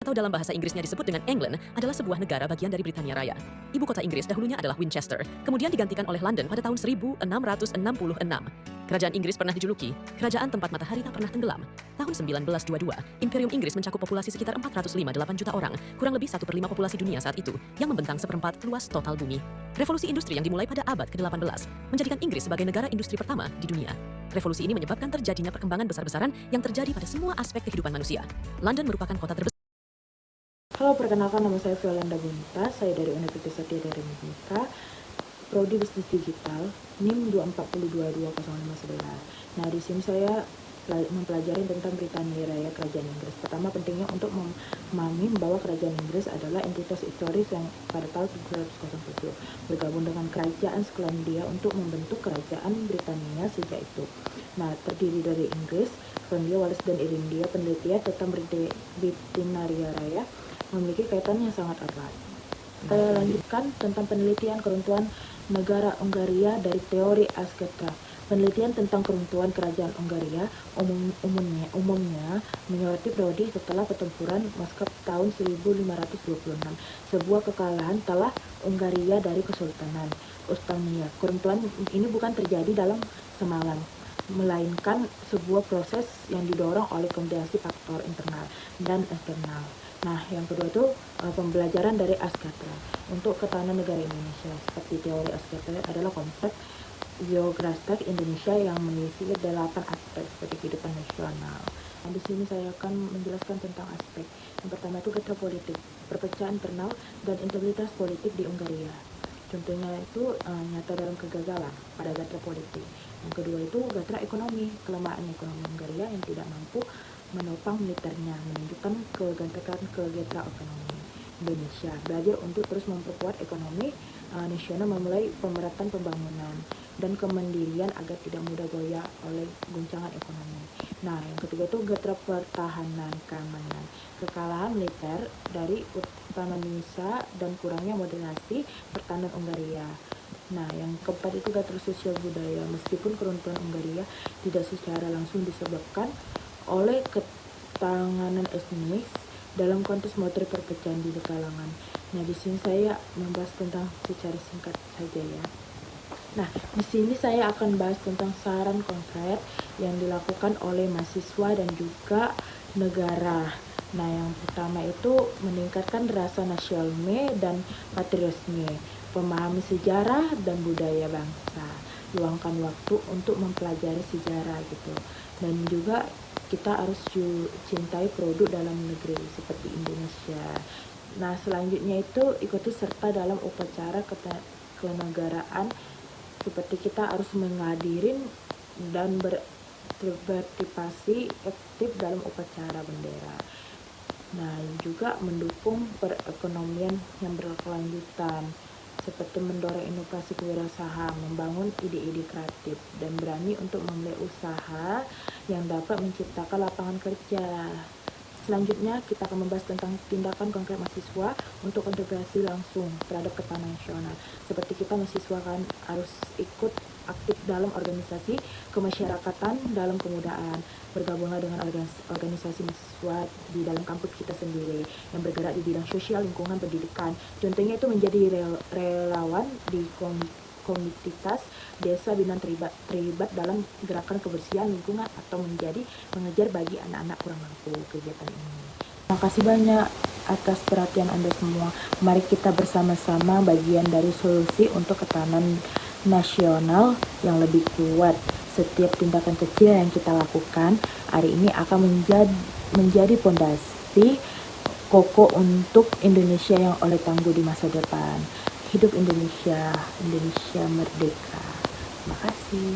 atau dalam bahasa Inggrisnya disebut dengan England, adalah sebuah negara bagian dari Britania Raya. Ibu kota Inggris dahulunya adalah Winchester, kemudian digantikan oleh London pada tahun 1666. Kerajaan Inggris pernah dijuluki kerajaan tempat matahari tak pernah tenggelam. Tahun 1922, Imperium Inggris mencakup populasi sekitar 458 juta orang, kurang lebih 1/5 populasi dunia saat itu, yang membentang seperempat luas total bumi. Revolusi industri yang dimulai pada abad ke-18 menjadikan Inggris sebagai negara industri pertama di dunia. Revolusi ini menyebabkan terjadinya perkembangan besar-besaran yang terjadi pada semua aspek kehidupan manusia. London merupakan kota terbesar. Halo, perkenalkan, nama saya Violanda Bunta, saya dari Universitas Satya Dari Mitra, Prodi Bisnis Digital, NIM 2422011. Nah, di sini saya mempelajari tentang Britania Raya Kerajaan Inggris. Pertama, pentingnya untuk memahami bahwa Kerajaan Inggris adalah entitas historis yang pada tahun 1907 bergabung dengan Kerajaan Skotlandia untuk membentuk Kerajaan Britania sejak itu. Nah, terdiri dari Inggris, Skotlandia, Wales, dan Irlandia. Penelitian tentang Britania Raya memiliki kaitan yang sangat erat. Kita lanjutkan tentang penelitian keruntuhan negara Hungaria dari teori Asketra. Penelitian tentang keruntuhan kerajaan Hungaria umumnya menyoroti periode setelah pertempuran Moskow tahun 1526. Sebuah kekalahan telah Hungaria dari Kesultanan Utsmania. Keruntuhan ini bukan terjadi dalam semalam, melainkan sebuah proses yang didorong oleh kombinasi faktor internal dan eksternal. Nah, yang kedua itu pembelajaran dari Asketra untuk ketahanan negara Indonesia. Seperti teori Asketra adalah konsep geografis Indonesia yang mengisi 8 aspek seperti kehidupan nasional. Nah, di sini saya akan menjelaskan tentang aspek. Yang pertama itu gatra politik, perpecahan internal dan integritas politik di Hungaria. Contohnya itu nyata dalam kegagalan pada gatra politik. Yang kedua itu gatra ekonomi, kelemahan ekonomi Hungaria yang tidak mampu menopang militernya, menunjukkan kegantengan ke gatra ekonomi. Indonesia belajar untuk terus memperkuat ekonomi nasional, memulai pemerataan pembangunan dan kemandirian agar tidak mudah goyah oleh guncangan ekonomi. Nah, yang ketiga itu gatra pertahanan keamanan, kekalahan militer dari Utmanisa dan kurangnya modernisasi pertahanan Hungaria. Nah, yang keempat itu gatra sosial budaya. Meskipun keruntuhan Hungaria tidak secara langsung disebabkan oleh ketanganan etnis dalam konteks motor perpecahan di kalangan. Nah, di sini saya membahas tentang secara singkat saja ya. Nah, di sini saya akan bahas tentang saran konkret yang dilakukan oleh mahasiswa dan juga negara. Nah, yang pertama itu meningkatkan rasa nasionalisme dan patriotisme, memahami sejarah dan budaya bangsa, luangkan waktu untuk mempelajari sejarah gitu. Dan juga kita harus cintai produk dalam negeri seperti Indonesia. Nah, selanjutnya itu ikuti serta dalam upacara kenegaraan, seperti kita harus menghadirin dan berpartisipasi aktif dalam upacara bendera. Nah, juga mendukung perekonomian yang berkelanjutan, seperti mendorong inovasi kewirausahaan, membangun ide-ide kreatif, dan berani untuk memulai usaha yang dapat menciptakan lapangan kerja. Selanjutnya kita akan membahas tentang tindakan konkret mahasiswa untuk kontribusi langsung terhadap ketahanan nasional. Seperti kita mahasiswa kan harus ikut aktif dalam organisasi kemasyarakatan dalam kemudaan, bergabunglah dengan organisasi mahasiswa di dalam kampus kita sendiri yang bergerak di bidang sosial, lingkungan, pendidikan. Contohnya itu menjadi relawan di komunitas desa binaan terlibat dalam gerakan kebersihan lingkungan atau menjadi pengajar bagi anak-anak kurang mampu kegiatan ini. Terima kasih banyak atas perhatian Anda semua. Mari kita bersama-sama bagian dari solusi untuk ketahanan nasional yang lebih kuat. Setiap tindakan kecil yang kita lakukan hari ini akan menjadi fondasi kokoh untuk Indonesia yang oleh tangguh di masa depan. Hidup Indonesia, Indonesia merdeka. Terima kasih.